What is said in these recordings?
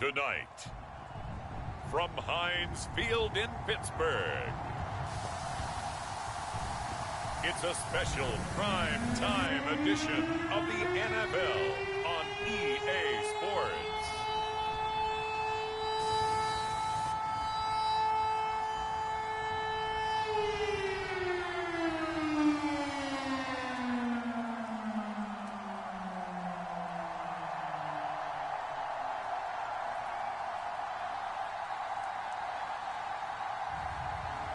Tonight, from Heinz Field in Pittsburgh, it's a special prime time edition of the NFL on EA Sports.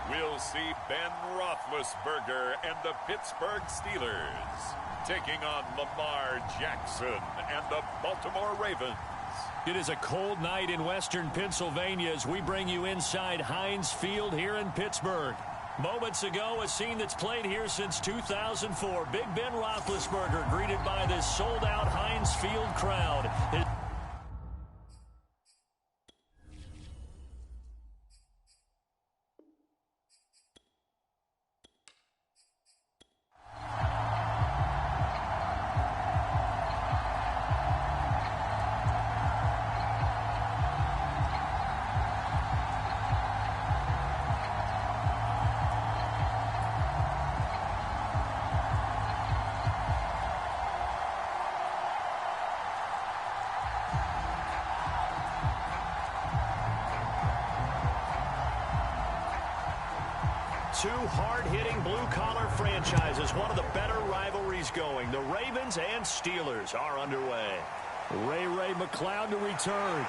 We'll see Ben Roethlisberger and the Pittsburgh Steelers taking on Lamar Jackson and the Baltimore Ravens. It is a cold night in western Pennsylvania as we bring you inside Heinz Field here in Pittsburgh. Moments ago, a scene that's played here since 2004. Big Ben Roethlisberger greeted by this sold-out Heinz Field crowd. Two hard-hitting blue-collar franchises, one of the better rivalries going. The Ravens and Steelers are underway. Ray McCloud to return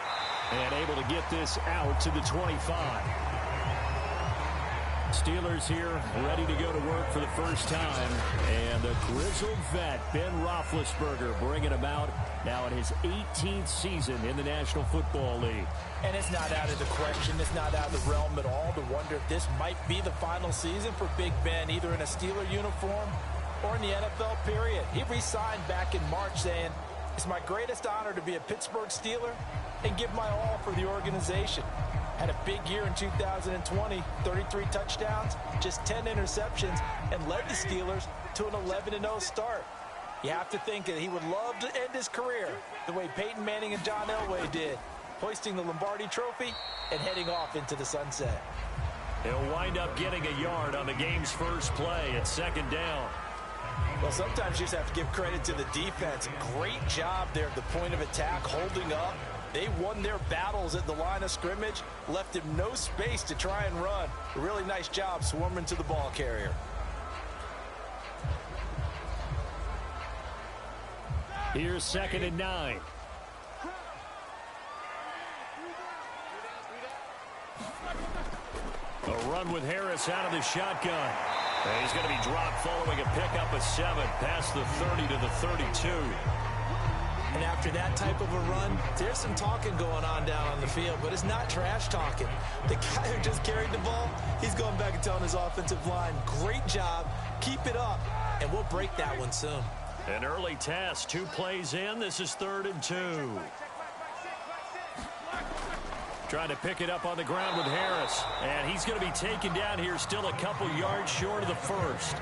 and able to get this out to the 25. Steelers here ready to go to work for the first time. And the grizzled vet, Ben Roethlisberger, bringing him out now in his 18th season in the National Football League. And it's not out of the question, it's not out of the realm at all to wonder if this might be the final season for Big Ben, either in a Steeler uniform or in the NFL period. He re-signed back in March saying, "It's my greatest honor to be a Pittsburgh Steeler and give my all for the organization." Had a big year in 2020, 33 touchdowns, just 10 interceptions, and led the Steelers to an 11-0 start. You have to think that he would love to end his career the way Peyton Manning and John Elway did, hoisting the Lombardi Trophy and heading off into the sunset. He'll wind up getting a yard on the game's first play at second down. Well, sometimes you just have to give credit to the defense. Great job there at the point of attack, holding up. They won their battles at the line of scrimmage, left him no space to try and run. A really nice job swarming to the ball carrier. Here's 2nd and 9. A run with Harris out of the shotgun. And he's going to be dropped following a pickup of 7 past the 30 to the 32. And after that type of a run, there's some talking going on down on the field, but it's not trash talking. The guy who just carried the ball, he's going back and telling his offensive line, "Great job, keep it up," and we'll break that one soon. An early test, 2 plays in. This is 3rd and 2. Trying to pick it up on the ground with Harris. And he's going to be taken down here still a couple yards short of the first.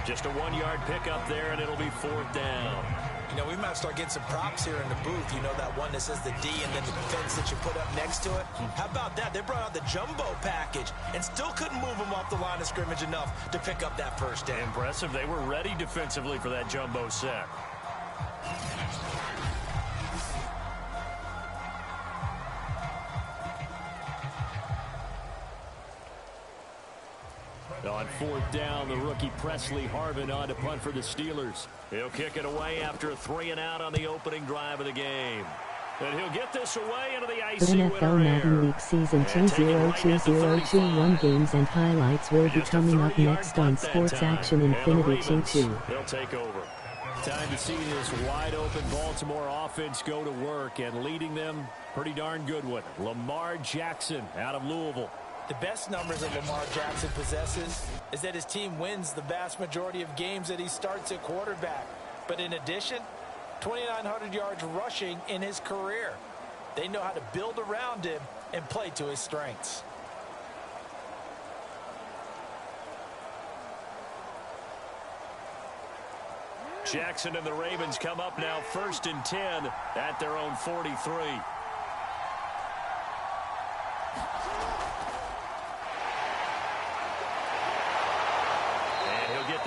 Just a 1-yard pickup there, and it'll be 4th down. You know, we might start getting some props here in the booth. You know, that one that says the D and then the fence that you put up next to it? How about that? They brought out the jumbo package and still couldn't move them off the line of scrimmage enough to pick up that first down. Impressive. They were ready defensively for that jumbo set. On 4th down, the rookie Presley Harvin on to punt for the Steelers. He'll kick it away after a 3-and-out on the opening drive of the game. And he'll get this away into the icy NFL Madden League Season 202021 games and highlights will be coming up next on Sports Action Infinity 2. They'll take over. Time to see this wide-open Baltimore offense go to work, and leading them, pretty darn good one, Lamar Jackson out of Louisville. The best numbers that Lamar Jackson possesses is that his team wins the vast majority of games that he starts at quarterback. But in addition, 2,900 yards rushing in his career. They know how to build around him and play to his strengths. Jackson and the Ravens come up now 1st and 10 at their own 43.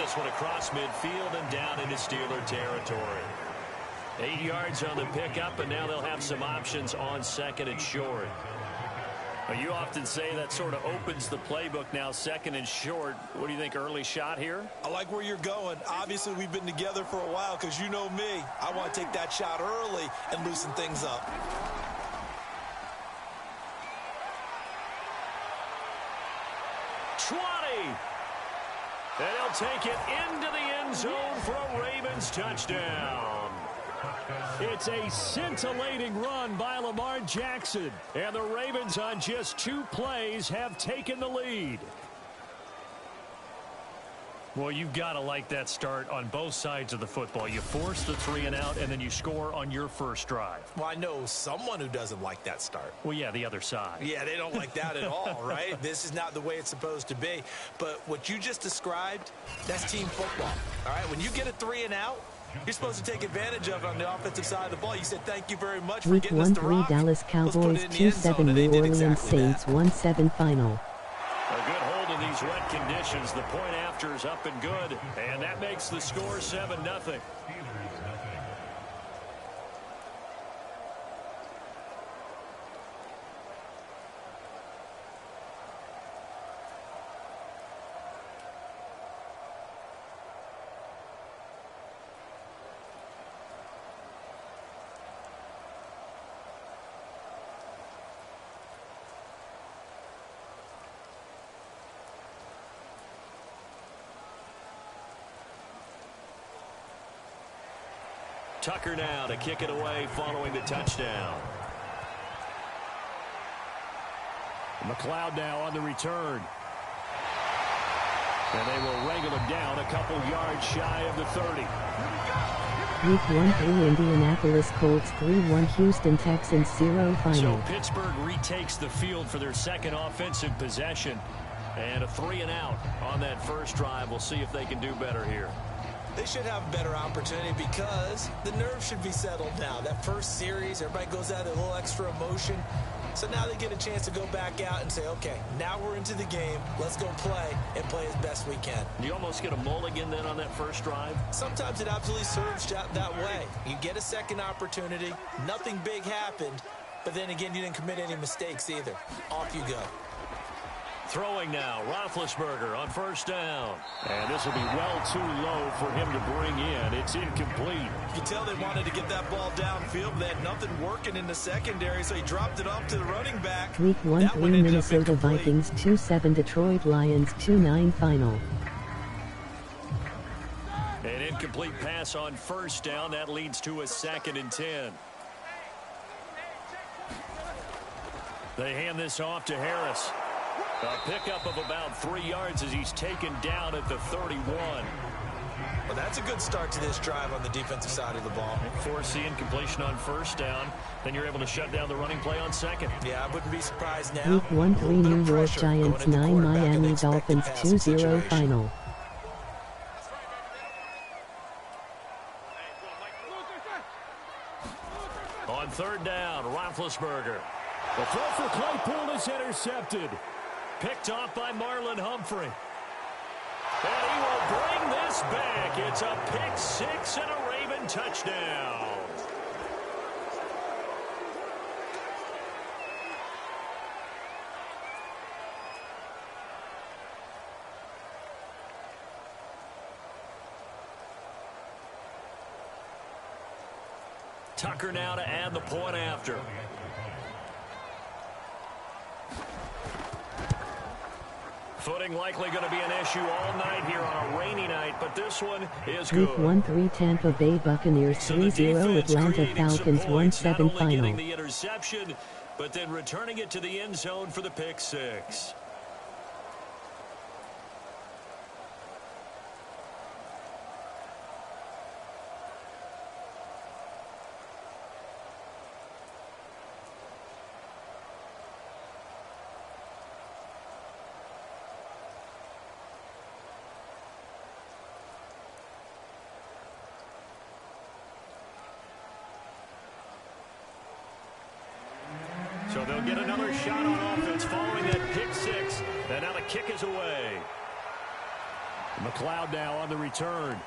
this one across midfield and down into Steeler territory. 8 yards on the pickup, and now they'll have some options on second and short. You often say that sort of opens the playbook now, second and short. What do you think, early shot here? I like where you're going. Obviously, we've been together for a while because you know me. I want to take that shot early and loosen things up. And he'll take it into the end zone for a Ravens touchdown. It's a scintillating run by Lamar Jackson. And the Ravens on just 2 plays have taken the lead. Well, you've got to like that start on both sides of the football. You force the 3 and out, and then you score on your first drive. Well, I know someone who doesn't like that start. Well, yeah, the other side. Yeah, they don't like that at all, right? This is not the way it's supposed to be. But what you just described, that's team football. All right, when you get a 3 and out, you're supposed to take advantage of it on the offensive side of the ball. You said thank you very much for getting us the rock. Week 1-3 Dallas Cowboys 2-7 New Orleans Saints 1-7 final. A good hold in these wet conditions. The point after is up and good. And that makes the score 7-0. Tucker now to kick it away following the touchdown. McLeod now on the return. And they will wrangle him down a couple yards shy of the 30. Week 1-3 Indianapolis Colts 3-1 Houston Texans 0 final. So Pittsburgh retakes the field for their second offensive possession. And a 3 and out on that first drive. We'll see if they can do better here. They should have a better opportunity because the nerves should be settled now. That first series, everybody goes out with a little extra emotion. So now they get a chance to go back out and say, okay, now we're into the game. Let's go play and play as best we can. Do you almost get a mulligan then on that first drive? Sometimes it absolutely serves that way. You get a second opportunity. Nothing big happened. But then again, you didn't commit any mistakes either. Off you go. Throwing now, Roethlisberger on first down. And this will be well too low for him to bring in. It's incomplete. You can tell they wanted to get that ball downfield, but they had nothing working in the secondary, so he dropped it off to the running back. Week 1-3 Minnesota Vikings 2-7 Detroit Lions 2-9 final. An incomplete pass on first down. That leads to a 2nd and 10. They hand this off to Harris. A pickup of about 3 yards as he's taken down at the 31. Well, that's a good start to this drive on the defensive side of the ball. Force the incompletion on first down. Then you're able to shut down the running play on second. Yeah, I wouldn't be surprised now. Week 1-3 New York Giants 9 Miami Dolphins 2-0 final. On third down, Roethlisberger. The throw for Claypool is intercepted. Picked off by Marlon Humphrey. And he will bring this back. It's a pick 6 and a Raven touchdown. Tucker now to add the point after. Footing likely going to be an issue all night here on a rainy night, but this one is good. Week 1-3 Tampa Bay Buccaneers 3-0 Atlanta Falcons 1-7 final. Getting the interception, but then returning it to the end zone for the pick 6. So they'll get another shot on offense following that pick 6. And now the kick is away. McLeod now on the return.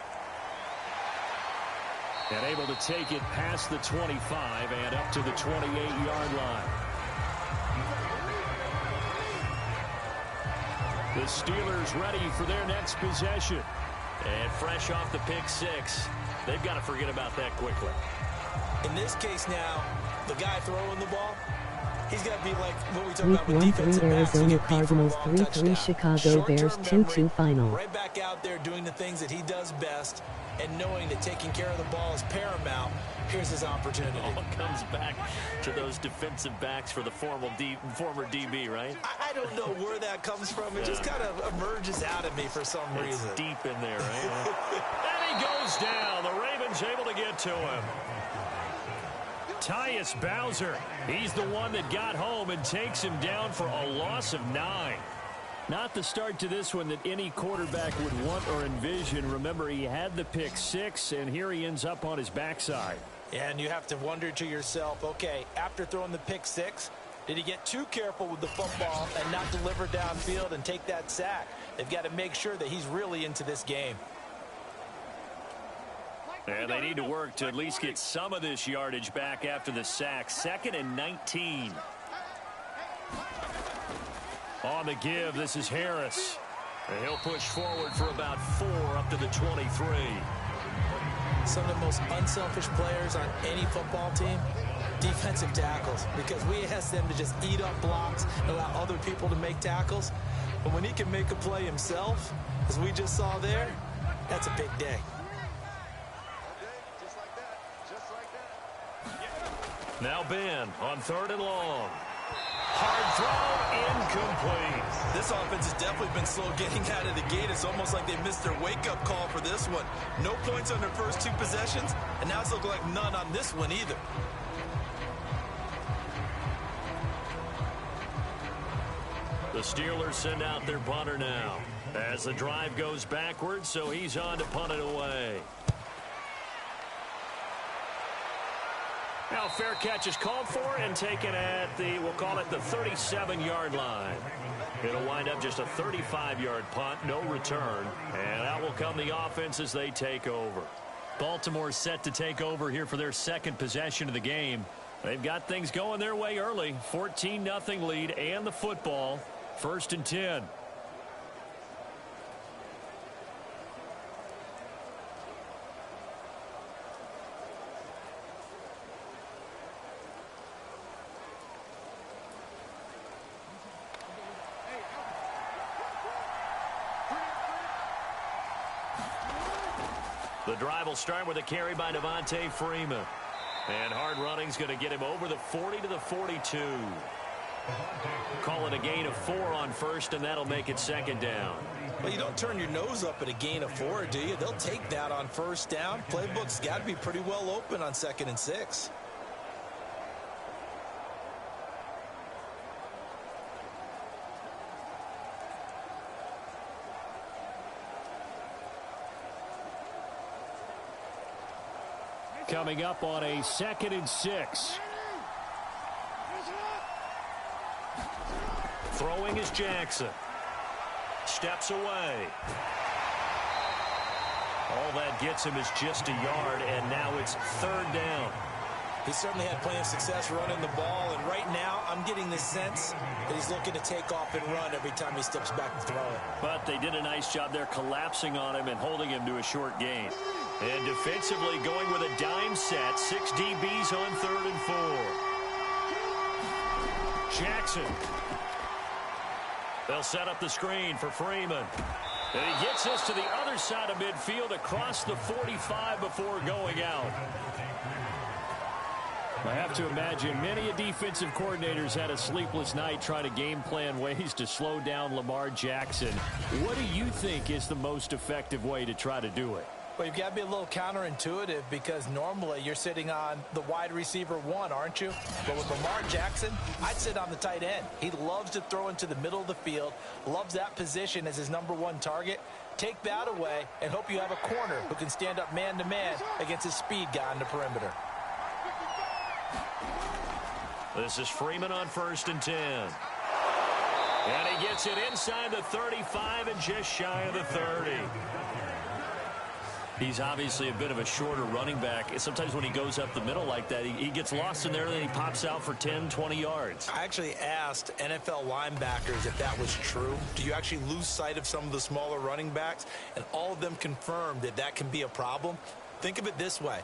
And able to take it past the 25 and up to the 28-yard line. The Steelers ready for their next possession. And fresh off the pick six, they've got to forget about that quickly. In this case now, the guy throwing the ball, he's got to be like what we talk about with Week 1 defensive 3 backs. Arizona Cardinals 3-3 Chicago Bears 2-2 final. Right back out there doing the things that he does best and knowing that taking care of the ball is paramount. Here's his opportunity. All comes back to those defensive backs for the former DB, right? I don't know where that comes from. It just kind of emerges out of me for some reason. It's deep in there, right? And he goes down. The Ravens able to get to him. Tyus Bowser, he's the one that got home and takes him down for a loss of 9. Not the start to this one that any quarterback would want or envision. Remember, he had the pick six, and here he ends up on his backside. Yeah, and you have to wonder to yourself, okay, after throwing the pick six, did he get too careful with the football and not deliver downfield and take that sack? They've got to make sure that he's really into this game. And they need to work to at least get some of this yardage back after the sack. 2nd and 19. On the give, this is Harris. And he'll push forward for about 4 up to the 23. Some of the most unselfish players on any football team, defensive tackles, because we ask them to just eat up blocks and allow other people to make tackles. But when he can make a play himself, as we just saw there, that's a big day. Now Ben on 3rd and long. Hard throw, incomplete. This offense has definitely been slow getting out of the gate. It's almost like they missed their wake-up call for this one. No points on their first 2 possessions, and now it's looking like none on this one either. The Steelers send out their punter now. As the drive goes backwards, so he's on to punt it away. Now fair catch is called for and taken at the, we'll call it the 37-yard line. It'll wind up just a 35-yard punt, no return. And out will come the offense as they take over. Baltimore set to take over here for their 2nd possession of the game. They've got things going their way early. 14-0 lead and the football. 1st and 10. The drive will start with a carry by Devontae Freeman. And hard running's going to get him over the 40 to the 42. Call it a gain of 4 on 1st, and that'll make it 2nd down. Well, you don't turn your nose up at a gain of 4, do you? They'll take that on 1st down. Playbook's got to be pretty well open on 2nd and 6. Coming up on a 2nd and 6. Throwing is Jackson. Steps away. All that gets him is just a yard, and now it's 3rd down. He certainly had plenty of success running the ball, and right now I'm getting the sense that he's looking to take off and run every time he steps back and throw it. But they did a nice job there collapsing on him and holding him to a short gain. And defensively going with a dime set. 6 DBs on 3rd and 4. Jackson. They'll set up the screen for Freeman. And he gets this to the other side of midfield across the 45 before going out. I have to imagine many defensive coordinators had a sleepless night trying to game plan ways to slow down Lamar Jackson. What do you think is the most effective way to try to do it? Well, you've got to be a little counterintuitive because normally you're sitting on the wide receiver 1, aren't you? But with Lamar Jackson, I'd sit on the tight end. He loves to throw into the middle of the field, loves that position as his #1 target. Take that away and hope you have a corner who can stand up man-to-man against his speed guy on the perimeter. This is Freeman on 1st and 10. And he gets it inside the 35 and just shy of the 30. He's obviously a bit of a shorter running back. Sometimes when he goes up the middle like that, he gets lost in there, and then he pops out for 10, 20 yards. I actually asked NFL linebackers if that was true. Do you actually lose sight of some of the smaller running backs? And all of them confirmed that that can be a problem. Think of it this way.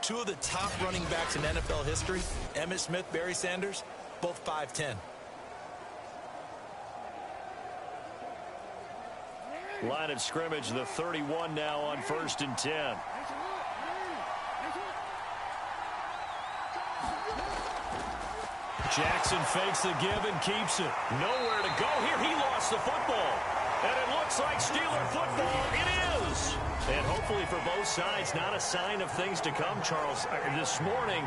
Two of the top running backs in NFL history, Emmitt Smith, Barry Sanders, both 5'10". Line of scrimmage, the 31 now on 1st and 10. Jackson fakes the give and keeps it. Nowhere to go here. He lost the football. And it looks like Steeler football. It is. And hopefully for both sides, not a sign of things to come, Charles. This morning,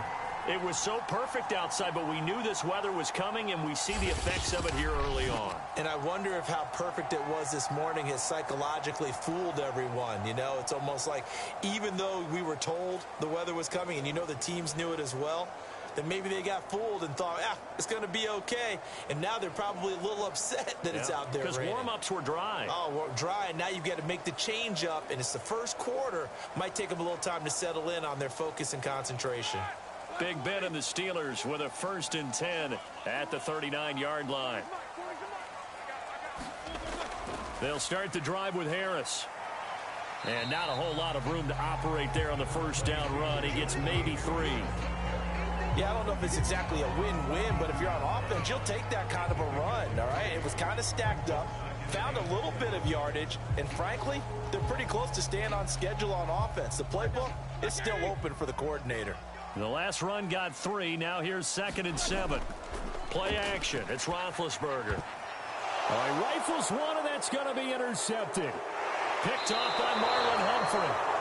it was so perfect outside, but we knew this weather was coming, and we see the effects of it here early on. And I wonder if how perfect it was this morning has psychologically fooled everyone. You know, it's almost like even though we were told the weather was coming, and you know the teams knew it as well, then maybe they got fooled and thought, it's going to be okay. And now they're probably a little upset that it's out there. Because warm-ups were dry. Oh, well, dry, and now you've got to make the change up, and it's the first quarter. Might take them a little time to settle in on their focus and concentration. Big Ben and the Steelers with a 1st and 10 at the 39-yard line. They'll start the drive with Harris. And not a whole lot of room to operate there on the first down run. He gets maybe 3. Yeah, I don't know if it's exactly a win-win, but if you're on offense, you'll take that kind of a run, all right? It was kind of stacked up, found a little bit of yardage, and frankly, they're pretty close to staying on schedule on offense. The playbook is still open for the coordinator. The last run got 3. Now here's 2nd and 7. Play action. It's Roethlisberger. Oh, he rifles one, and that's going to be intercepted. Picked off by Marlon Humphrey.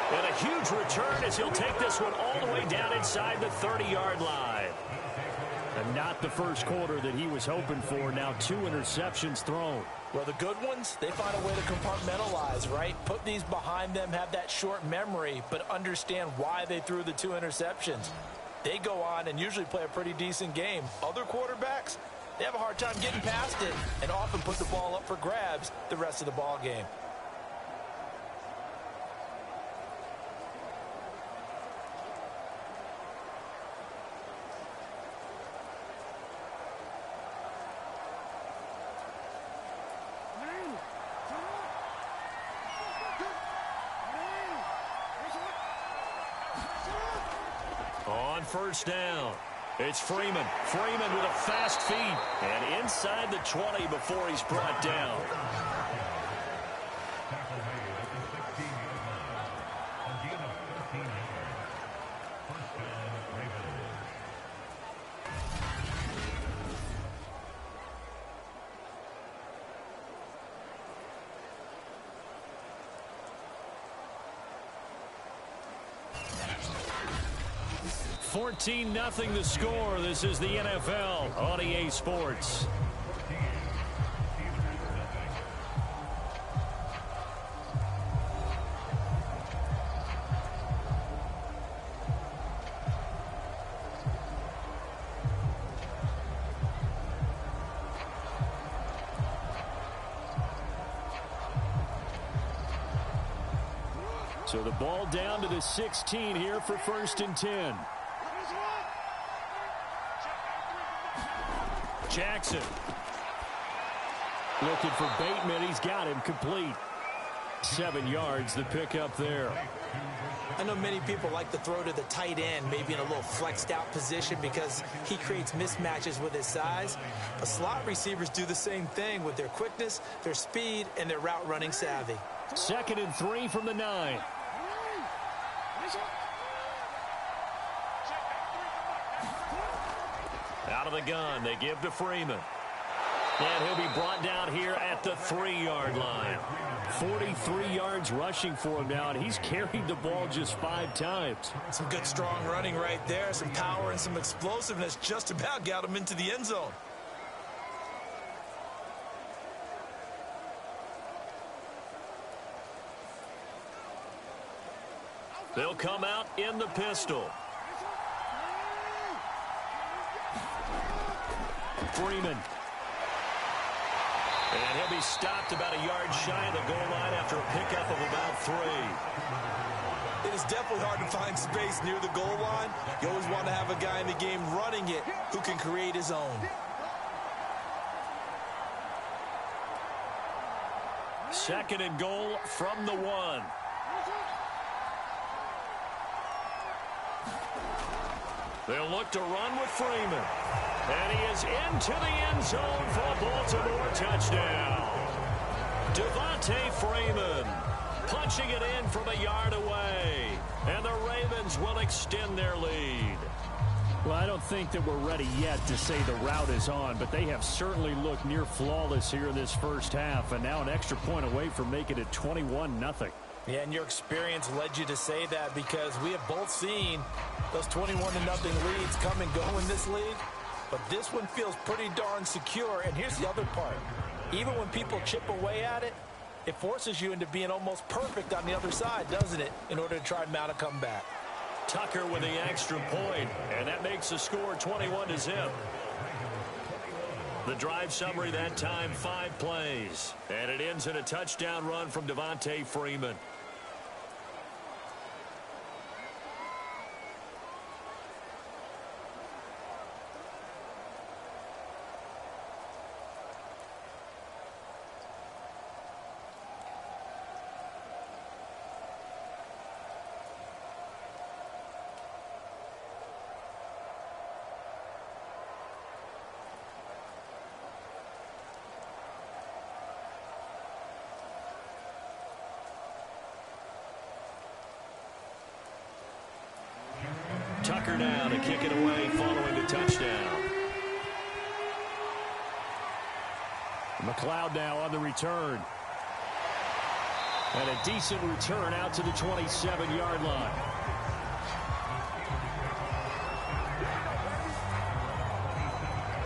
And a huge return as he'll take this one all the way down inside the 30-yard line. And not the first quarter that he was hoping for. Now 2 interceptions thrown. Well, the good ones, they find a way to compartmentalize, right? Put these behind them, have that short memory, but understand why they threw the 2 interceptions. They go on and usually play a pretty decent game. Other quarterbacks, they have a hard time getting past it and often put the ball up for grabs the rest of the ball game. On first down, it's Freeman. Freeman with a fast feet. And inside the 20 before he's brought down. $14-0 the score. This is the NFL on EA Sports. So the ball down to the 16 here for 1st and 10. Jackson looking for Bateman. He's got him complete. 7 yards, the pickup there. I know many people like to throw to the tight end, maybe in a little flexed out position because he creates mismatches with his size. But slot receivers do the same thing with their quickness, their speed, and their route running savvy. 2nd and 3 from the 9. Out of the gun, they give to Freeman. And he'll be brought down here at the 3-yard line. 43 yards rushing for him now, and he's carried the ball just 5 times. Some good, strong running right there. Some power and some explosiveness just about got him into the end zone. They'll come out in the pistol. Freeman. And he'll be stopped about a yard shy of the goal line after a pickup of about 3. It is definitely hard to find space near the goal line. You always want to have a guy in the game running it who can create his own. Second and goal from the 1. They'll look to run with Freeman. And he is into the end zone for a Baltimore touchdown. Devontae Freeman punching it in from a yard away. And the Ravens will extend their lead. Well, I don't think that we're ready yet to say the route is on, but they have certainly looked near flawless here in this first half, and now an extra point away from making it 21-0. Yeah, and your experience led you to say that because we have both seen those 21-0 leads come and go in this league. But this one feels pretty darn secure. And here's the other part. Even when people chip away at it, it forces you into being almost perfect on the other side, doesn't it, in order to try and mount a comeback. Tucker with the extra point, and that makes the score 21-0. The drive summary that time, 5 plays. And it ends in a touchdown run from Devontae Freeman. Tucker now to kick it away following the touchdown. McLeod now on the return. And a decent return out to the 27-yard line.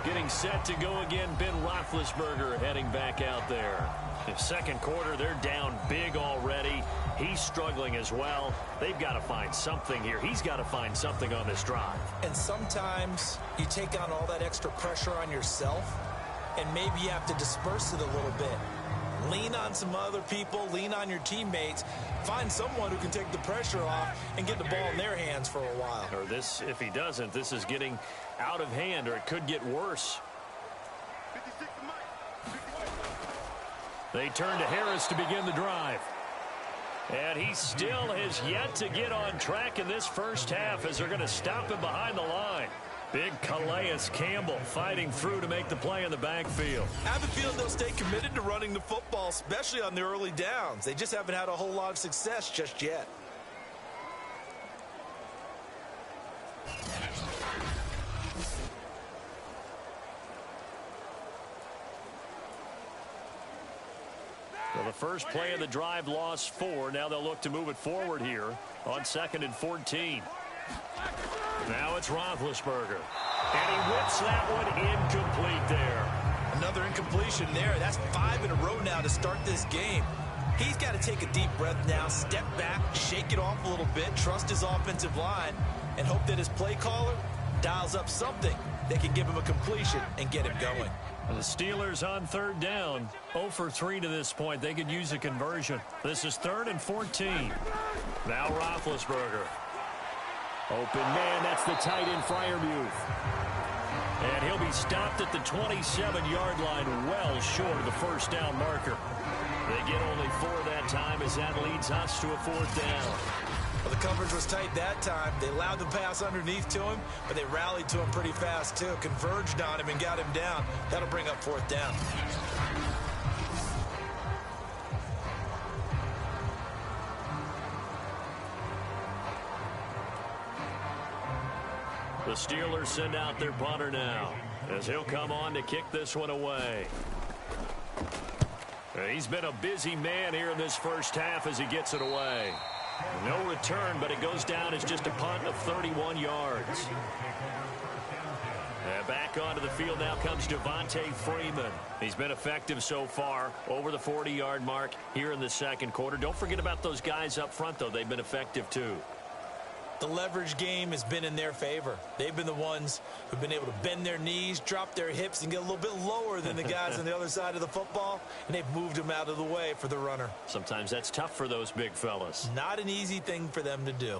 Getting set to go again, Ben Roethlisberger heading back out there. In second quarter, they're down big already. He's struggling as well. They've got to find something here. He's got to find something on this drive. And sometimes you take on all that extra pressure on yourself, and maybe you have to disperse it a little bit. Lean on some other people, lean on your teammates, find someone who can take the pressure off and get the ball in their hands for a while. Or this, if he doesn't, this is getting out of hand, or it could get worse. They turn to Harris to begin the drive. And he still has yet to get on track in this first half as they're going to stop him behind the line. Big Calais Campbell fighting through to make the play in the backfield. I have a feeling they'll stay committed to running the football, especially on the early downs. They just haven't had a whole lot of success just yet. Well, the first play of the drive lost 4. Now they'll look to move it forward here on 2nd and 14. Now it's Roethlisberger. And he whips that one incomplete there. Another incompletion there. That's 5 in a row now to start this game. He's got to take a deep breath now, step back, shake it off a little bit, trust his offensive line, and hope that his play caller dials up something that can give him a completion and get him going. The Steelers on 3rd down, 0 for 3 to this point. They could use a conversion. This is 3rd and 14. Now Roethlisberger. Open man, that's the tight end Freiermuth. And he'll be stopped at the 27-yard line, well short of the first down marker. They get only 4 that time as that leads us to a 4th down. Well, the coverage was tight that time. They allowed the pass underneath to him, but they rallied to him pretty fast, too. Converged on him and got him down. That'll bring up 4th down. The Steelers send out their punter now as he'll come on to kick this one away. He's been a busy man here in this first half as he gets it away. No return, but it goes down as just a punt of 31 yards. And back onto the field now comes Devontae Freeman. He's been effective so far, over the 40-yard mark here in the second quarter. Don't forget about those guys up front, though. They've been effective, too. The leverage game has been in their favor. They've been the ones who've been able to bend their knees, drop their hips, and get a little bit lower than the guys on the other side of the football, and they've moved them out of the way for the runner. Sometimes that's tough for those big fellas. Not an easy thing for them to do.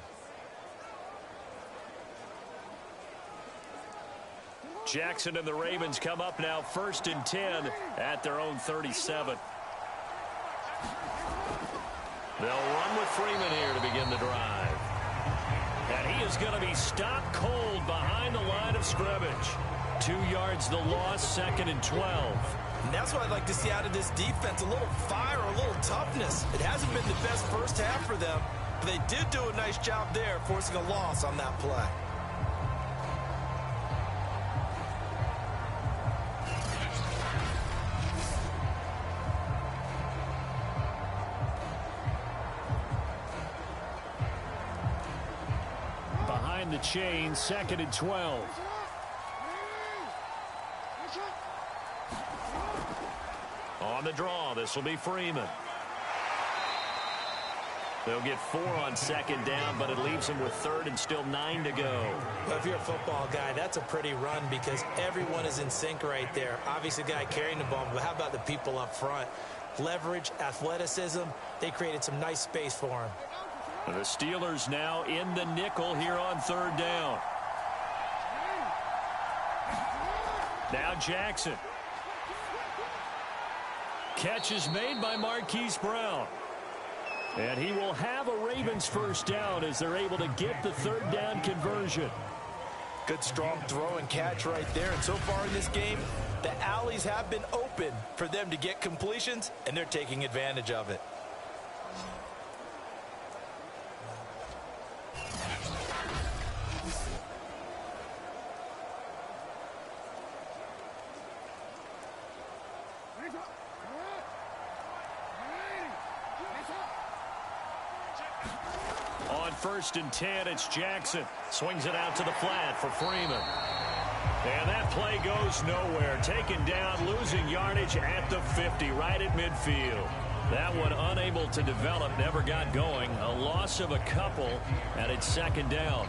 Jackson and the Ravens come up now 1st and 10 at their own 37. They'll run with Freeman here to begin the drive. And he is going to be stopped cold behind the line of scrimmage. 2 yards the loss, 2nd and 12. And that's what I'd like to see out of this defense, a little fire, a little toughness. It hasn't been the best first half for them, but they did do a nice job there, forcing a loss on that play. The chain, 2nd and 12. On the draw, this will be Freeman. They'll get 4 on 2nd down, but it leaves them with 3rd and still 9 to go. Well, if you're a football guy, that's a pretty run because everyone is in sync right there. Obviously, the guy carrying the ball, but how about the people up front? Leverage, athleticism, they created some nice space for him. The Steelers now in the nickel here on 3rd down. Now Jackson. Catch is made by Marquise Brown. And he will have a Ravens first down as they're able to get the 3rd down conversion. Good strong throw and catch right there. And so far in this game, the alleys have been open for them to get completions, and they're taking advantage of it. On 1st and 10, it's Jackson. Swings it out to the flat for Freeman. And that play goes nowhere. Taken down, losing yardage at the 50, right at midfield. That one unable to develop, never got going. A loss of a couple, and it's 2nd down.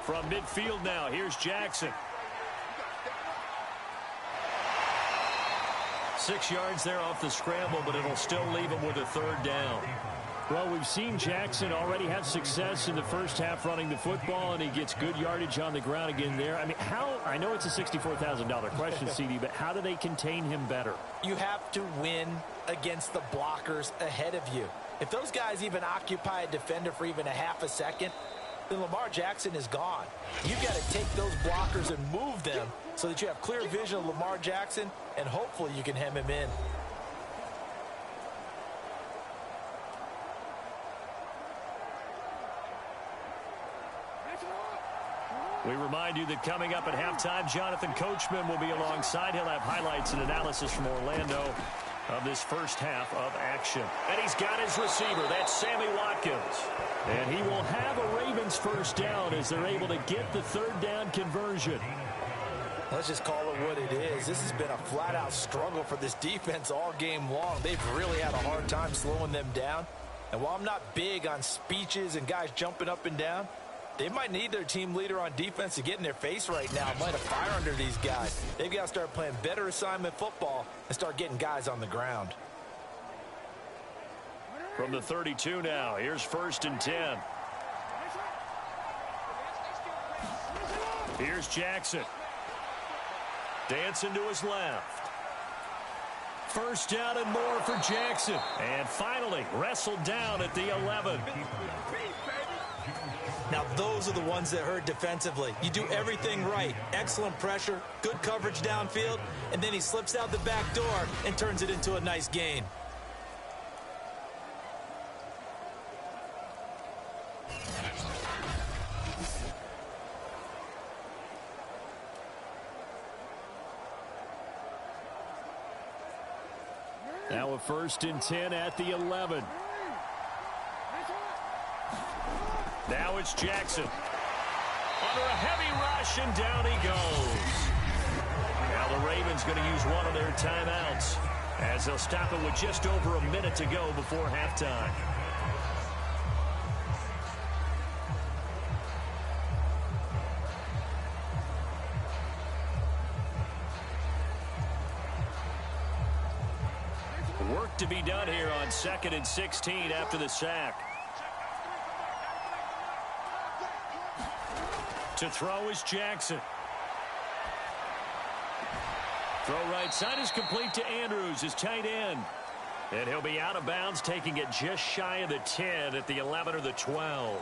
From midfield now, here's Jackson. 6 yards there off the scramble, but it'll still leave him with a 3rd down. Well, we've seen Jackson already have success in the first half running the football, and he gets good yardage on the ground again there. I mean, I know it's a $64,000 question, CD, but how do they contain him better? You have to win against the blockers ahead of you. If those guys even occupy a defender for even a half a second, then Lamar Jackson is gone. You've got to take those blockers and move them so that you have clear vision of Lamar Jackson, and hopefully you can hem him in. We remind you that coming up at halftime, Jonathan Coachman will be alongside. He'll have highlights and analysis from Orlando of this first half of action. And he's got his receiver. That's Sammy Watkins. And he will have a Ravens first down as they're able to get the 3rd down conversion. Let's just call it what it is. This has been a flat-out struggle for this defense all game long. They've really had a hard time slowing them down. And while I'm not big on speeches and guys jumping up and down, they might need their team leader on defense to get in their face right now. Light a fire under these guys. They've got to start playing better assignment football and start getting guys on the ground. From the 32 now, here's 1st and 10. Here's Jackson. Dancing to his left. First down and more for Jackson. And finally wrestled down at the 11. Now, those are the ones that hurt defensively. You do everything right. Excellent pressure, good coverage downfield, and then he slips out the back door and turns it into a nice gain. Now a 1st and 10 at the 11. Now it's Jackson. Under a heavy rush, and down he goes. Now the Ravens going to use one of their timeouts as they'll stop it with just over a minute to go before halftime. Work to be done here on 2nd and 16 after the sack. To throw is Jackson. Throw right side is complete to Andrews, his tight end. And he'll be out of bounds, taking it just shy of the 10 at the 11 or the 12.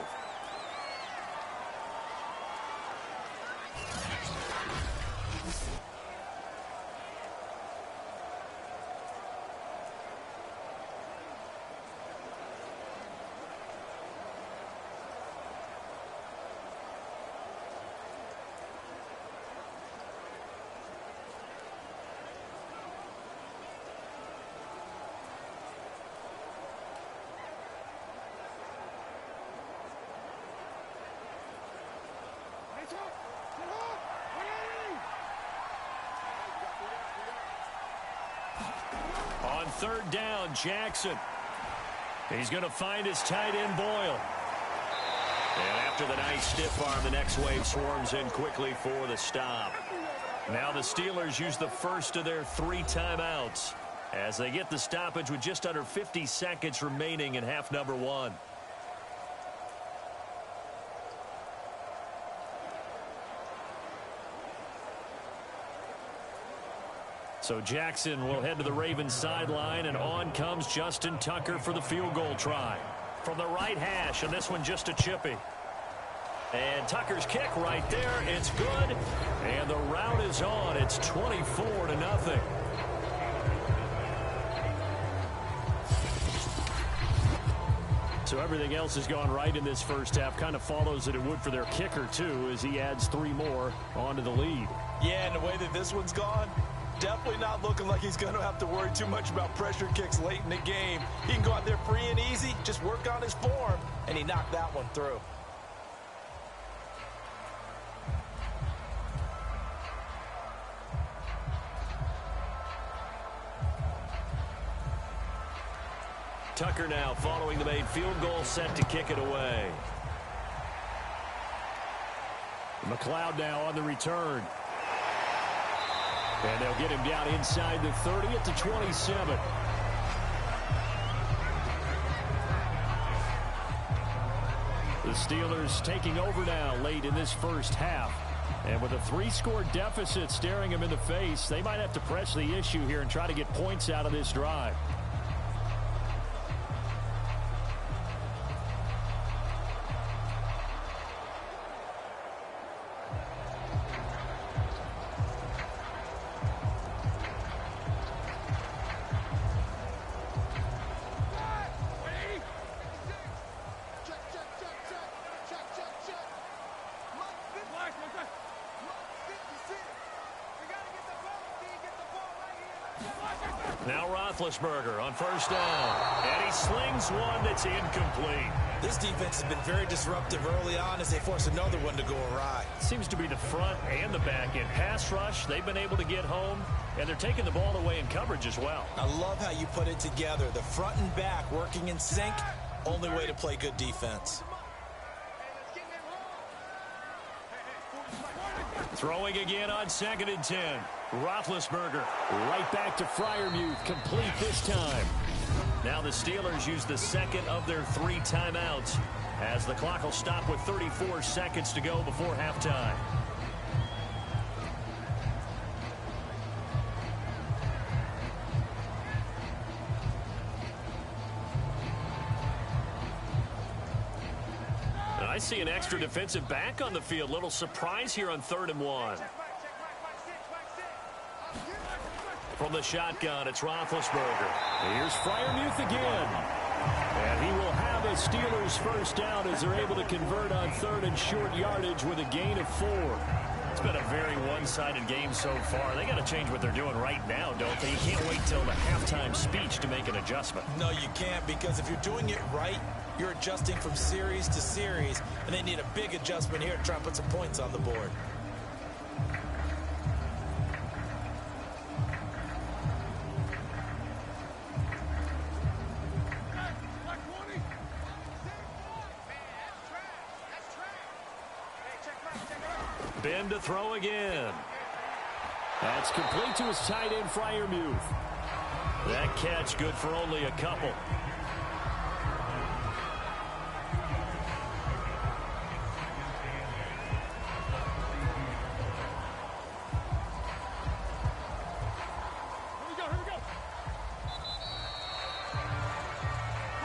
On 3rd down, Jackson. He's going to find his tight end, Boyle. And after the nice stiff arm, the next wave swarms in quickly for the stop. Now the Steelers use the first of their 3 timeouts as they get the stoppage with just under 50 seconds remaining in half number 1. So Jackson will head to the Ravens sideline, and on comes Justin Tucker for the field goal try. From the right hash, and this one just a chippy. And Tucker's kick right there, it's good. And the route is on. It's 24-0. So everything else has gone right in this first half. Kind of follows that it would for their kicker, too, as he adds 3 more onto the lead. Yeah, and the way that this one's gone, definitely not looking like he's going to have to worry too much about pressure kicks late in the game. He can go out there free and easy, just work on his form, and he knocked that one through. Tucker now following the made field goal, set to kick it away. McLeod now on the return. And they'll get him down inside the 30 at the 27. The Steelers taking over now late in this first half. And with a 3-score deficit staring them in the face, they might have to press the issue here and try to get points out of this drive. Now Roethlisberger on 1st down. And he slings one that's incomplete. This defense has been very disruptive early on as they force another one to go awry. Seems to be the front and the back end. Pass rush, they've been able to get home, and they're taking the ball away in coverage as well. I love how you put it together. The front and back working in sync. Only way to play good defense. Throwing again on 2nd and 10. Roethlisberger right back to Freiermuth, complete this time. Now the Steelers use the second of their 3 timeouts as the clock will stop with 34 seconds to go before halftime. I see an extra defensive back on the field. Little surprise here on 3rd and 1. From the shotgun, it's Roethlisberger. Here's Freiermuth again. And he will have a Steelers first down as they're able to convert on 3rd and short yardage with a gain of 4. It's been a very one-sided game so far. They got to change what they're doing right now, don't they? You can't wait till the halftime speech to make an adjustment. No, you can't, because if you're doing it right, you're adjusting from series to series, and they need a big adjustment here to try and put some points on the board. Ben to throw again. That's complete to his tight end, Freiermuth. That catch good for only a couple.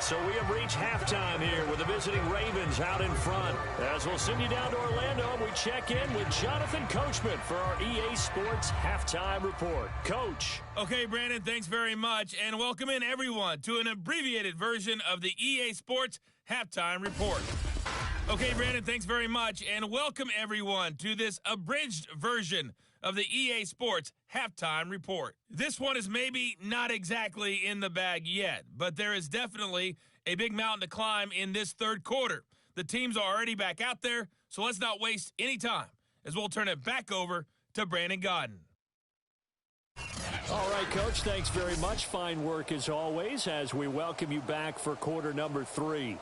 So we have reached halftime here with the visiting Ravens out in front. As we'll send you down to Orlando, we check in with Jonathan Coachman for our EA Sports Halftime Report. Coach. Okay, Brandon, thanks very much. And welcome in, everyone, to an abbreviated version of the EA Sports Halftime Report. Okay, Brandon, thanks very much. And welcome, everyone, to this abridged version of the EA Sports Halftime Report. This one is maybe not exactly in the bag yet, but there is definitely a big mountain to climb in this third quarter. The teams are already back out there, so let's not waste any time as we'll turn it back over to Brandon Godden. All right, Coach, thanks very much. Fine work as always as we welcome you back for quarter number 3.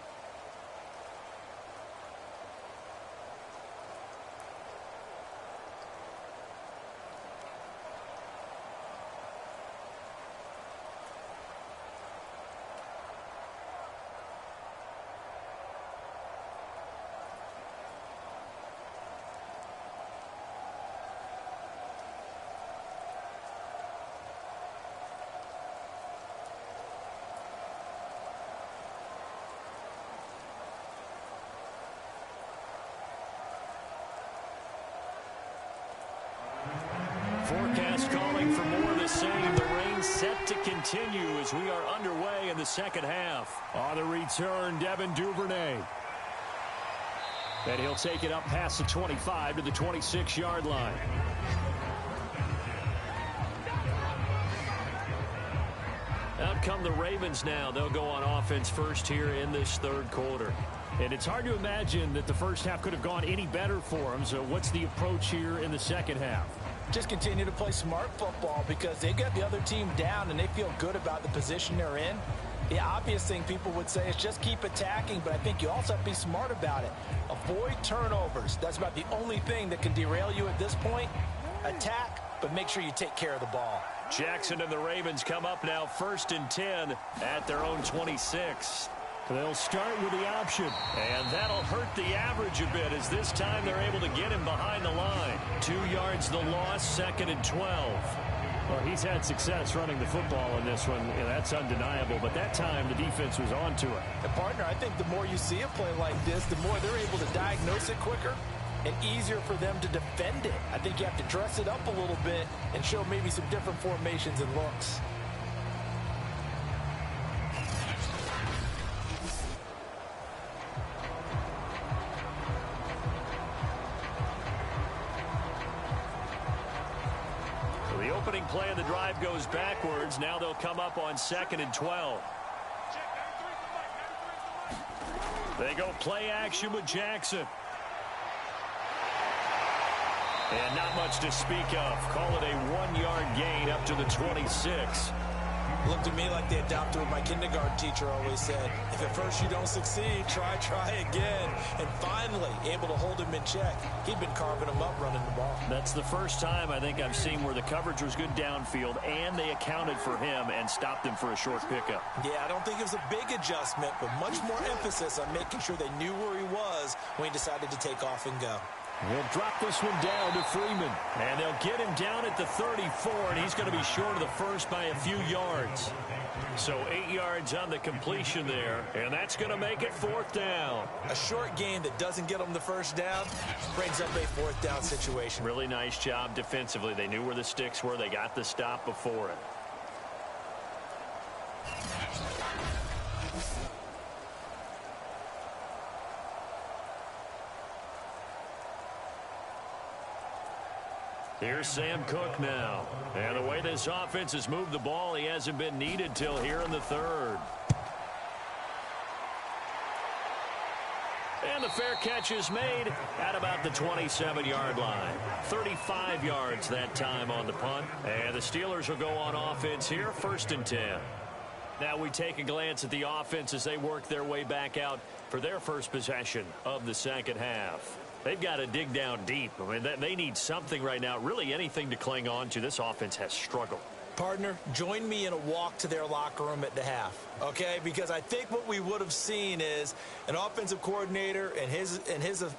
Forecast calling for more of the same. The rain set to continue as we are underway in the second half. On the return, Devin Duvernay. And he'll take it up past the 25 to the 26-yard line. Out come the Ravens now. They'll go on offense first here in this third quarter. And it's hard to imagine that the first half could have gone any better for them. So what's the approach here in the second half? Just continue to play smart football because they got the other team down and they feel good about the position they're in. The obvious thing people would say is just keep attacking, but I think you also have to be smart about it. Avoid turnovers. That's about the only thing that can derail you at this point. Attack, but make sure you take care of the ball. Jackson and the Ravens come up now 1st and 10 at their own 26. They'll start with the option. And that'll hurt the average a bit as this time they're able to get him behind the line. 2 yards the loss, 2nd and 12. Well, he's had success running the football in this one. And that's undeniable. But that time the defense was on to it. And partner, I think the more you see a play like this, the more they're able to diagnose it quicker and easier for them to defend it. I think you have to dress it up a little bit and show maybe some different formations and looks. Play of the drive goes backwards. Now they'll come up on 2nd and 12. They go play action with Jackson. And not much to speak of. Call it a 1-yard gain up to the 26. Looked to me like they adopted what my kindergarten teacher always said. If at first you don't succeed, try again. And finally, able to hold him in check. He'd been carving him up running the ball. That's the first time I think I've seen where the coverage was good downfield and they accounted for him and stopped him for a short pickup. Yeah, I don't think it was a big adjustment, but much more emphasis on making sure they knew where he was when he decided to take off and go. We'll drop this one down to Freeman. And they'll get him down at the 34, and he's going to be short of the first by a few yards. So 8 yards on the completion there, and that's going to make it 4th down. A short gain that doesn't get them the first down brings up a 4th down situation. Really nice job defensively. They knew where the sticks were. They got the stop before it. Here's Sam Cook now. And the way this offense has moved the ball, he hasn't been needed till here in the third. And the fair catch is made at about the 27-yard line. 35 yards that time on the punt. And the Steelers will go on offense here, 1st and 10. Now we take a glance at the offense as they work their way back out for their first possession of the second half. They've got to dig down deep. I mean, they need something right now, really anything to cling on to. This offense has struggled. Partner, join me in a walk to their locker room at the half, okay? Because I think what we would have seen is an offensive coordinator and his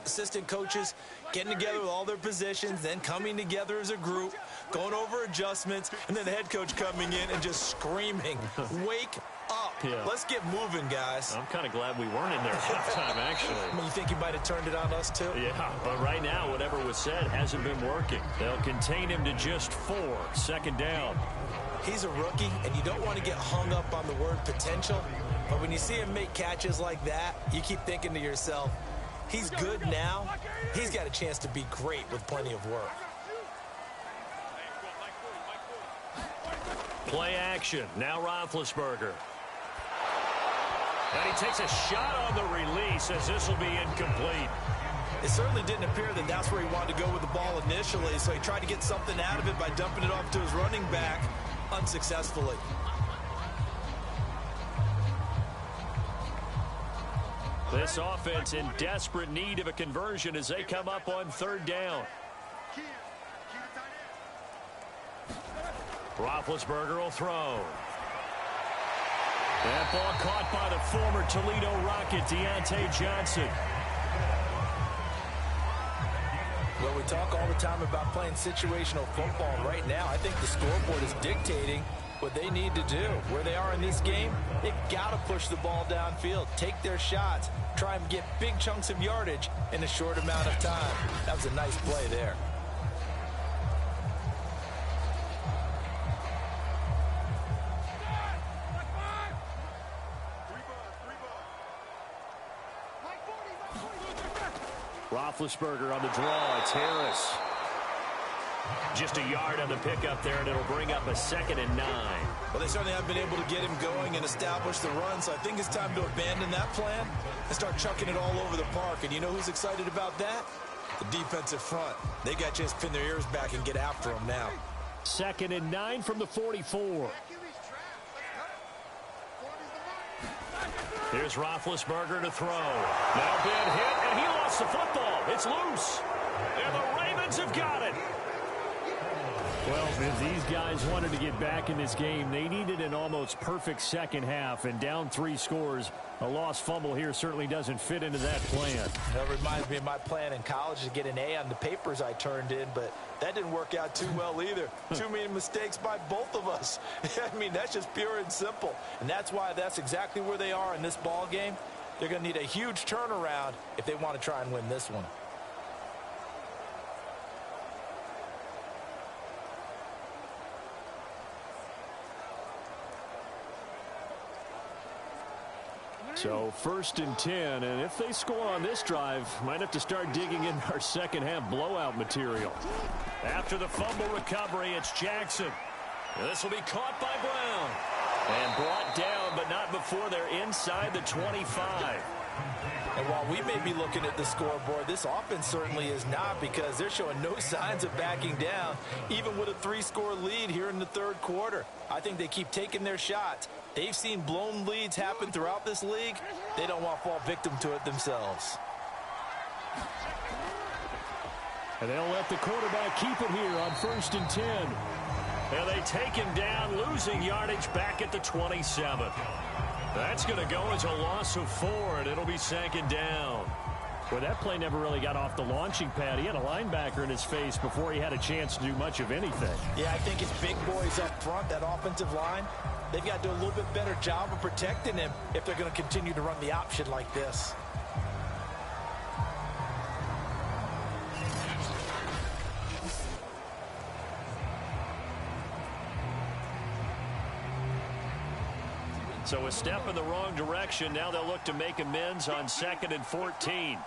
assistant coaches getting together with all their positions, then coming together as a group, going over adjustments, and then the head coach coming in and just screaming, wake up. Yeah. Let's get moving, guys. I'm kind of glad we weren't in there at halftime, actually. I mean, you think he might have turned it on us, too? Yeah, but right now, whatever was said hasn't been working. They'll contain him to just 4, 2nd down. He's a rookie, and you don't want to get hung up on the word potential. But when you see him make catches like that, you keep thinking to yourself, he's good now. He's got a chance to be great with plenty of work. Play action. Now Roethlisberger. And he takes a shot on the release as this will be incomplete. It certainly didn't appear that that's where he wanted to go with the ball initially, so he tried to get something out of it by dumping it off to his running back unsuccessfully. This offense in desperate need of a conversion as they come up on 3rd down. Roethlisberger will throw. That ball caught by the former Toledo Rocket, Deontay Johnson. Well, we talk all the time about playing situational football. Right now, I think the scoreboard is dictating what they need to do. Where they are in this game, they've got to push the ball downfield, take their shots, try and get big chunks of yardage in a short amount of time. That was a nice play there. Roethlisberger on the draw. It's Harris. Just a yard on the pickup there, and it'll bring up a 2nd and 9. Well, they certainly have been able to get him going and establish the run, so I think it's time to abandon that plan and start chucking it all over the park. And you know who's excited about that? The defensive front. They got a chance to pin their ears back and get after him now. 2nd and 9 from the 44. Here's Roethlisberger to throw. Now been hit, and he lost the football. It's loose. And the Ravens have got it. Well, if these guys wanted to get back in this game, they needed an almost perfect second half, and down 3 scores. A lost fumble here certainly doesn't fit into that plan. That reminds me of my plan in college to get an A on the papers I turned in, but that didn't work out too well either. Too many mistakes by both of us. I mean, that's just pure and simple. And that's why that's exactly where they are in this ball game. They're going to need a huge turnaround if they want to try and win this one. So 1st and 10, and if they score on this drive, might have to start digging in our second half blowout material. After the fumble recovery, it's Jackson. This will be caught by Brown. And brought down, but not before they're inside the 25. And while we may be looking at the scoreboard, this offense certainly is not, because they're showing no signs of backing down, even with a 3-score lead here in the 3rd quarter. I think they keep taking their shots. They've seen blown leads happen throughout this league. They don't want to fall victim to it themselves. And they'll let the quarterback keep it here on 1st and 10. And they take him down, losing yardage back at the 27. That's going to go as a loss of 4, and it'll be 2nd down. Well, that play never really got off the launching pad. He had a linebacker in his face before he had a chance to do much of anything. Yeah, I think it's big boys up front, that offensive line. They've got to do a little bit better job of protecting him if they're going to continue to run the option like this. So a step in the wrong direction. Now they'll look to make amends on 2nd and 14.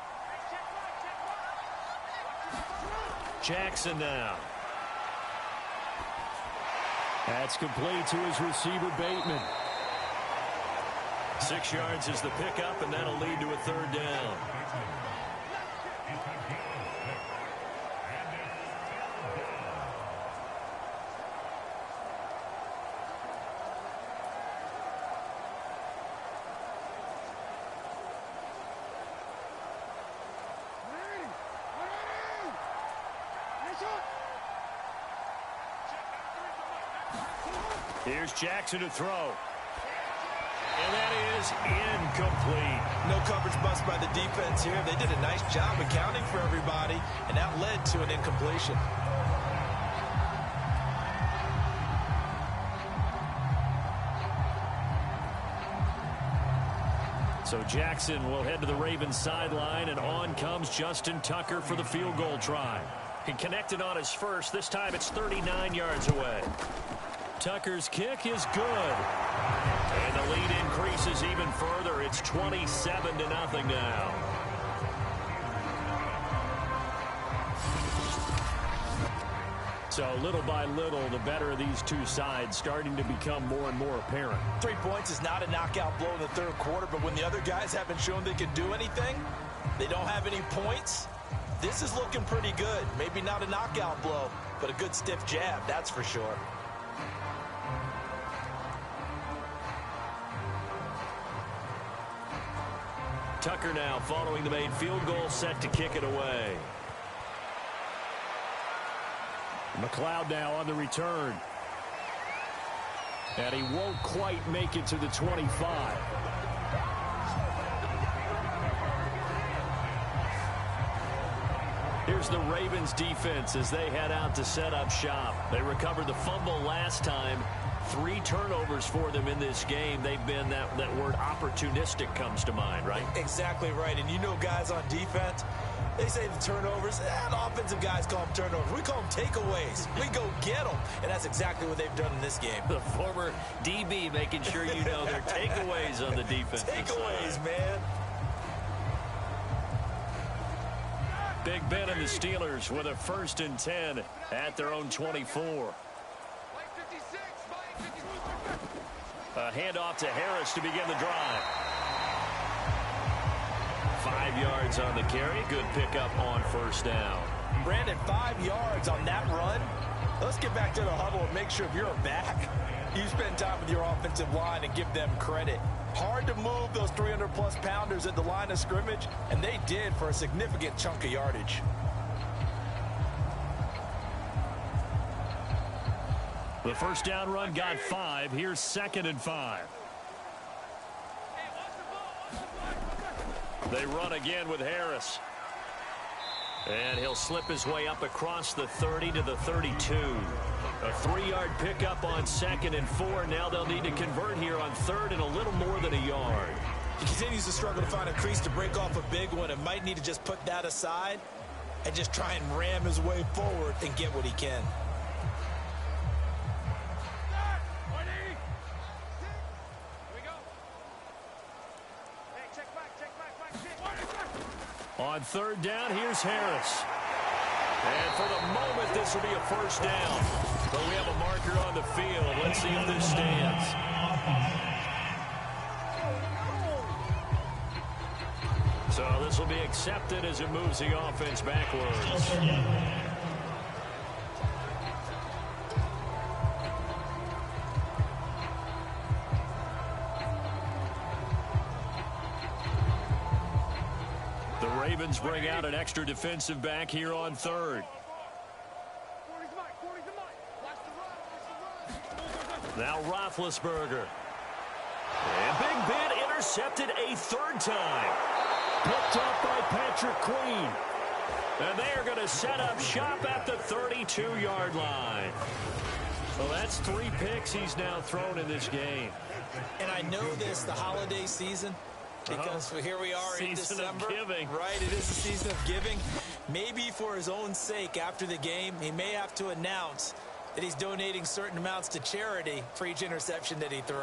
Jackson now. That's complete to his receiver, Bateman. 6 yards is the pickup, and that'll lead to a third down. Here's Jackson to throw. And that is incomplete. No coverage bust by the defense here. They did a nice job accounting for everybody, and that led to an incompletion. So Jackson will head to the Ravens sideline, and on comes Justin Tucker for the field goal try. He connected on his first. This time it's 39 yards away. Tucker's kick is good. And the lead increases even further. It's 27-0 now. So little by little, the better of these two sides starting to become more and more apparent. 3 points is not a knockout blow in the third quarter, but when the other guys haven't shown they can do anything, they don't have any points, this is looking pretty good. Maybe not a knockout blow, but a good stiff jab, that's for sure. Tucker now following the made field goal, set to kick it away. McLeod now on the return. And he won't quite make it to the 25. Here's the Ravens defense as they head out to set up shop. They recovered the fumble last time. 3 turnovers for them in this game. They've been, that word opportunistic comes to mind, right? Exactly right. And you know guys on defense, they say the turnovers, and offensive guys call them turnovers. We call them takeaways. We go get them. And that's exactly what they've done in this game. The former DB making sure you know their takeaways on the defense. Takeaways, man. Big Ben and the Steelers with a 1st and 10 at their own 24. A handoff to Harris to begin the drive. 5 yards on the carry. Good pickup on 1st down. Brandon, 5 yards on that run. Let's get back to the huddle and make sure if you're back, you spend time with your offensive line and give them credit. Hard to move those 300-plus pounders at the line of scrimmage, and they did for a significant chunk of yardage. The 1st down run got 5. Here's 2nd and 5. They run again with Harris. And he'll slip his way up across the 30 to the 32. A 3-yard pickup on 2nd and 4. Now they'll need to convert here on 3rd and a little more than a yard. He continues to struggle to find a crease to break off a big one and might need to just put that aside and just try and ram his way forward and get what he can. On 3rd down, here's Harris. And for the moment, this will be a 1st down. But we have a marker on the field. Let's see if this stands. So this will be accepted as it moves the offense backwards. Ravens bring out an extra defensive back here on 3rd. Now Roethlisberger. And Big Ben intercepted a 3rd time. Picked up by Patrick Queen. And they are going to set up shop at the 32-yard line. Well, that's 3 picks he's now thrown in this game. And I know this, the holiday season, because here we are in December. Right, it is the season of giving. Maybe for his own sake after the game, he may have to announce that he's donating certain amounts to charity for each interception that he threw.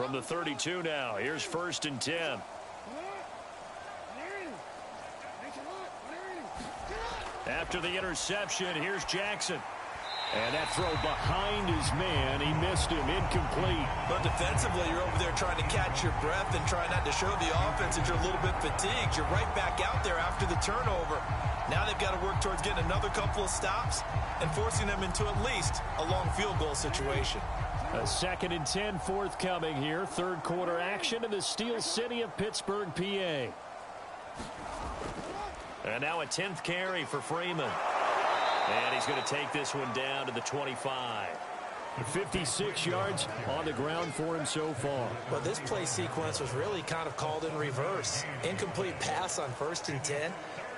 From the 32 now, here's 1st and 10. After the interception, here's Jackson. And that throw behind his man, he missed him, incomplete. But defensively, you're over there trying to catch your breath and trying not to show the offense that you're a little bit fatigued. You're right back out there after the turnover. Now they've got to work towards getting another couple of stops and forcing them into at least a long field goal situation. A 2nd and 10 forthcoming here. Third quarter action in the Steel City of Pittsburgh, PA. And now a 10th carry for Freeman. And he's going to take this one down to the 25. 56 yards on the ground for him so far. Well, this play sequence was really kind of called in reverse. Incomplete pass on 1st and 10.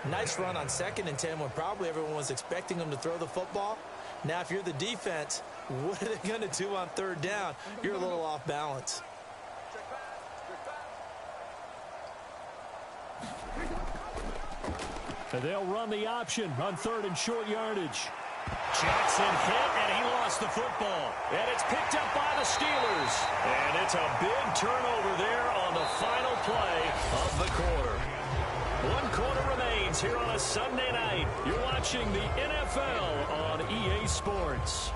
Nice run on 2nd and 10 when probably everyone was expecting him to throw the football. Now, if you're the defense, what are they going to do on 3rd down? You're a little off balance. And they'll run the option on 3rd and short yardage. Jackson hit, and he lost the football. And it's picked up by the Steelers. And it's a big turnover there on the final play of the quarter. 1 quarter remains here on a Sunday night. You're watching the NFL on EA Sports.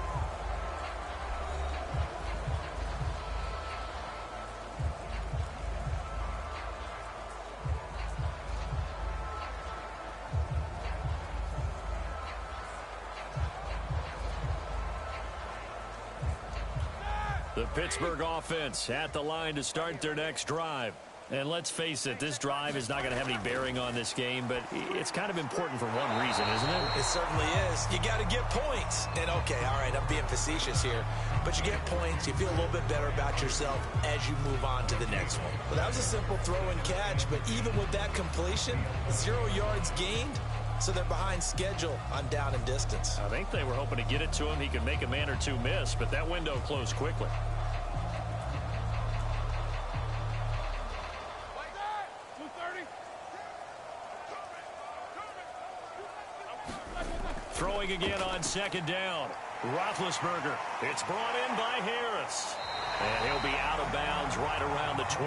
The Pittsburgh offense at the line to start their next drive. And let's face it, this drive is not going to have any bearing on this game, but it's kind of important for one reason, isn't it? It certainly is. You got to get points. And, okay, all right, I'm being facetious here. But you get points, you feel a little bit better about yourself as you move on to the next one. Well, that was a simple throw and catch, but even with that completion, 0 yards gained, so they're behind schedule on down and distance. I think they were hoping to get it to him. He could make a man or two miss, but that window closed quickly. Throwing again on 2nd down. Roethlisberger. It's brought in by Harris. And he'll be out of bounds right around the 20.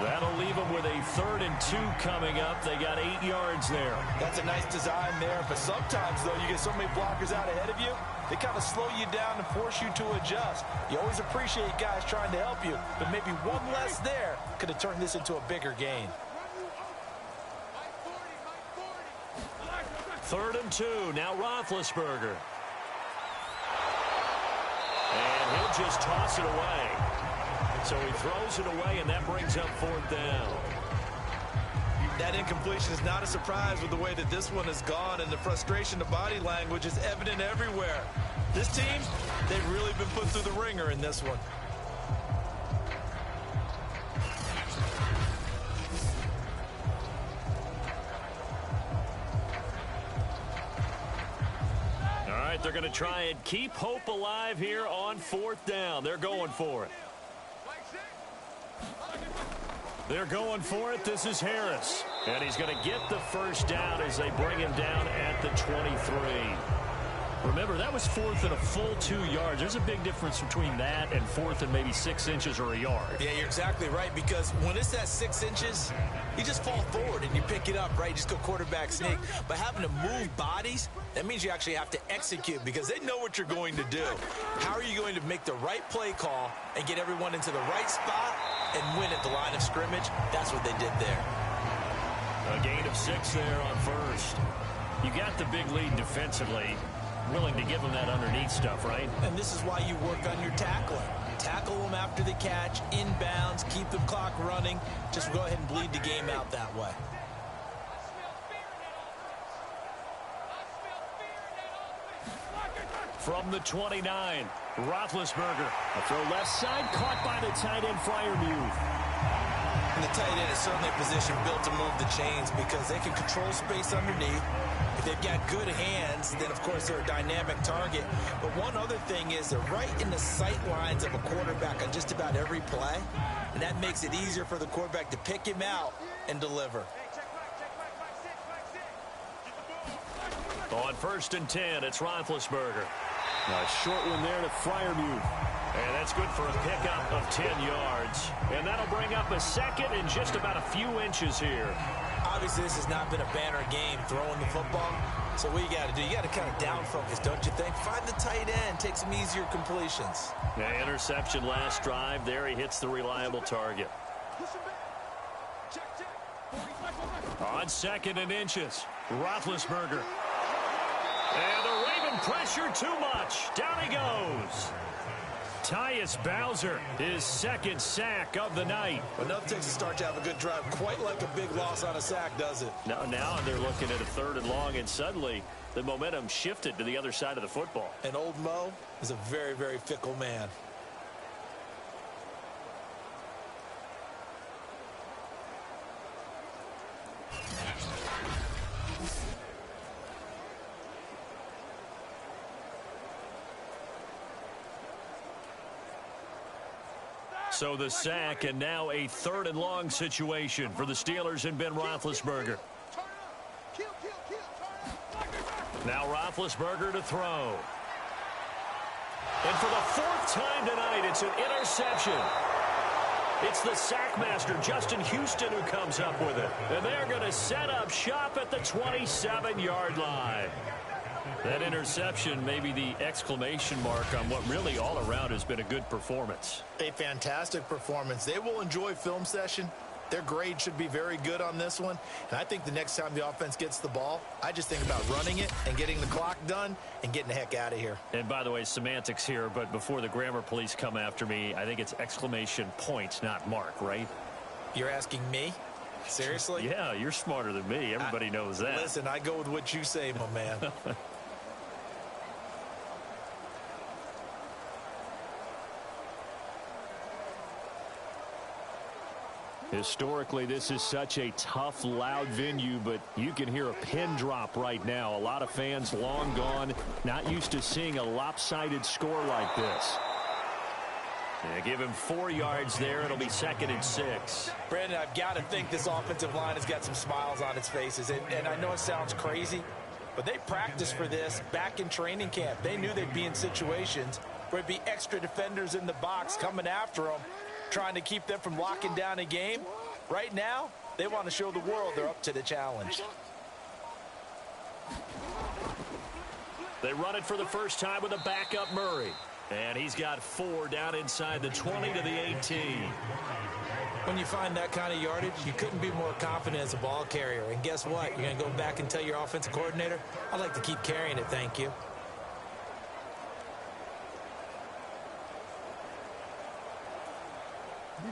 That'll leave them with a 3rd and 2 coming up. They got 8 yards there. That's a nice design there, but sometimes, though, you get so many blockers out ahead of you, they kind of slow you down and force you to adjust. You always appreciate guys trying to help you, but maybe one less there could have turned this into a bigger gain. 3rd and 2. Now Roethlisberger. And he'll just toss it away. So he throws it away, and that brings up 4th down. That incompletion is not a surprise with the way that this one has gone, and the frustration, the body language is evident everywhere. This team, they've really been put through the ringer in this one. All right, they're going to try and keep hope alive here on 4th down. They're going for it. They're going for it. This is Harris. And he's going to get the 1st down as they bring him down at the 23. Remember, that was 4th and a full 2 yards. There's a big difference between that and 4th and maybe 6 inches or a yard. Yeah, you're exactly right, because when it's that 6 inches, you just fall forward and you pick it up, right? You just go quarterback sneak. But having to move bodies, that means you actually have to execute because they know what you're going to do. How are you going to make the right play call and get everyone into the right spot and win at the line of scrimmage? That's what they did there. A gain of 6 there on 1st. You got the big lead defensively. Willing to give them that underneath stuff, right? And this is why you work on your tackling. Tackle them after the catch, inbounds, keep the clock running. Just go ahead and bleed the game out that way. From the 29, Roethlisberger. A throw left side, caught by the tight end, Freiermuth. And the tight end is certainly a position built to move the chains because they can control space underneath. If they've got good hands, then, of course, they're a dynamic target. But one other thing is they're right in the sight lines of a quarterback on just about every play. And that makes it easier for the quarterback to pick him out and deliver. On 1st and 10, it's Roethlisberger. A short one there to Freiermuth. And that's good for a pickup of 10 yards. And that'll bring up a second in just about a few inches here. Obviously, this has not been a banner game throwing the football. So what you got to do, you got to kind of down focus, don't you think? Find the tight end, take some easier completions. Yeah, interception last drive. There he hits the reliable target. On 2nd and inches, Roethlisberger. And the Raven pressure too much. Down he goes. Tyus Bowser, his 2nd sack of the night. Enough takes to start to have a good drive. Quite like a big loss on a sack, does it? Now they're looking at a 3rd and long, and suddenly the momentum shifted to the other side of the football. And old Mo is a very, very fickle man. So the sack, and now a 3rd and long situation for the Steelers and Ben Roethlisberger. Now Roethlisberger to throw. And for the 4th time tonight, it's an interception. It's the sack master, Justin Houston, who comes up with it. And they're going to set up shop at the 27-yard line. That interception may be the exclamation mark on what really all around has been a good performance. A fantastic performance. They will enjoy film session. Their grade should be very good on this one. And I think the next time the offense gets the ball, I just think about running it and getting the clock done and getting the heck out of here. And by the way, semantics here, but before the grammar police come after me, I think it's exclamation point, not mark, right? You're asking me? Seriously? Yeah, you're smarter than me. Everybody knows that. Listen, I go with what you say, my man. Historically, this is such a tough, loud venue, but you can hear a pin drop right now. A lot of fans long gone, not used to seeing a lopsided score like this. Yeah, give him 4 yards there. It'll be 2nd and 6. Brandon, I've got to think this offensive line has got some smiles on its faces. And I know it sounds crazy, but they practiced for this back in training camp. They knew they'd be in situations where there'd be extra defenders in the box coming after them, trying to keep them from locking down a game. Right now, they want to show the world they're up to the challenge. They run it for the first time with a backup Murray. And he's got 4 down inside the 20 to the 18. When you find that kind of yardage, you couldn't be more confident as a ball carrier. And guess what? You're going to go back and tell your offensive coordinator, I'd like to keep carrying it, thank you.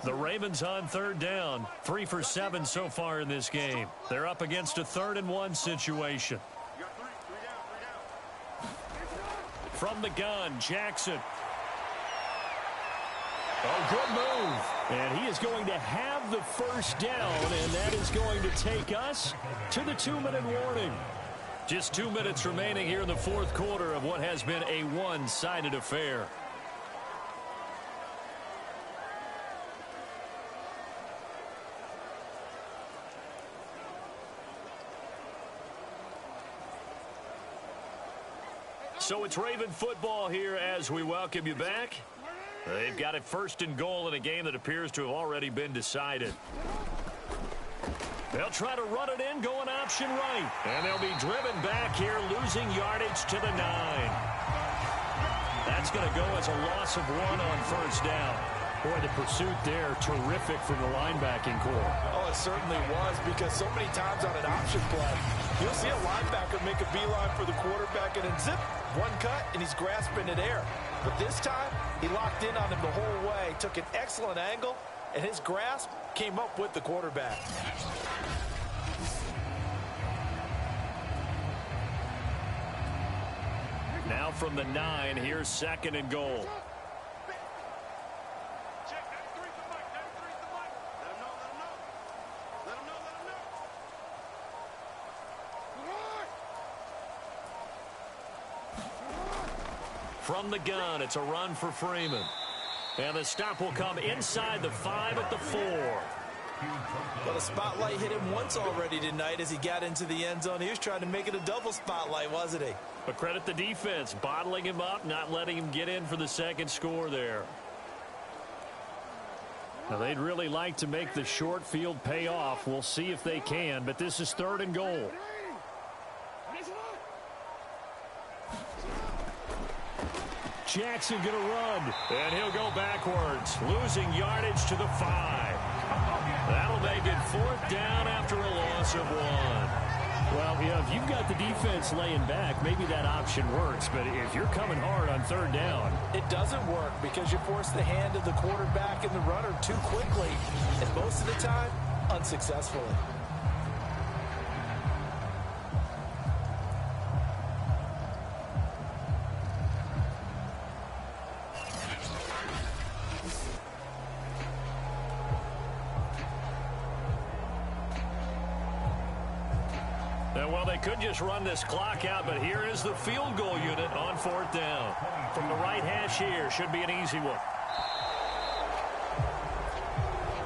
The Ravens on 3rd down. 3 for 7 so far in this game. They're up against a 3rd and 1 situation. From the gun, Jackson. Oh, good move. And he is going to have the first down, and that is going to take us to the 2-minute warning. Just 2 minutes remaining here in the 4th quarter of what has been a one-sided affair. So it's Raven football here as we welcome you back. They've got it 1st and goal in a game that appears to have already been decided. They'll try to run it in, going option right. And they'll be driven back here, losing yardage to the 9. That's going to go as a loss of 1 on 1st down. Boy, the pursuit there, terrific from the linebacking core. Oh, it certainly was, because so many times on an option play, you'll see a linebacker make a beeline for the quarterback and then zip, one cut, and he's grasping it air. But this time, he locked in on him the whole way, took an excellent angle, and his grasp came up with the quarterback. Now from the 9, here's 2nd and goal. From the gun, it's a run for Freeman. And the stop will come inside the 5 at the 4. Well, the spotlight hit him once already tonight as he got into the end zone. He was trying to make it a double spotlight, wasn't he? But credit the defense, bottling him up, not letting him get in for the second score there. Now, they'd really like to make the short field pay off. We'll see if they can, but this is 3rd and goal. Jackson going to run, and he'll go backwards, losing yardage to the 5. That'll make it 4th down after a loss of 1. Well, if you've got the defense laying back, maybe that option works. But if you're coming hard on 3rd down, it doesn't work because you force the hand of the quarterback and the runner too quickly, and most of the time, unsuccessfully. Well, they could just run this clock out, but here is the field goal unit on 4th down. From the right hash here, should be an easy one.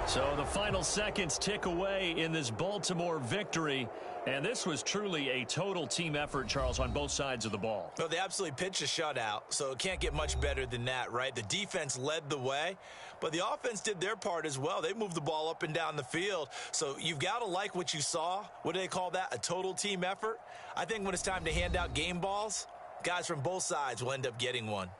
So the final seconds tick away in this Baltimore victory. And this was truly a total team effort, Charles, on both sides of the ball. Well, they absolutely pitched a shutout, so it can't get much better than that, right? The defense led the way, but the offense did their part as well. They moved the ball up and down the field, so you've got to like what you saw. What do they call that? A total team effort? I think when it's time to hand out game balls, guys from both sides will end up getting one.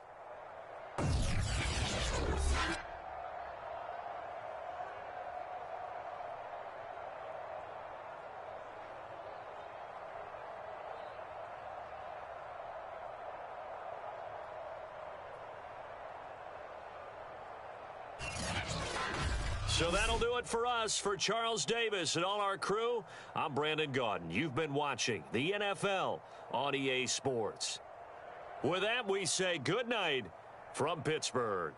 So that'll do it for us. For Charles Davis and all our crew, I'm Brandon Gaudin. You've been watching the NFL on EA Sports. With that, we say good night from Pittsburgh.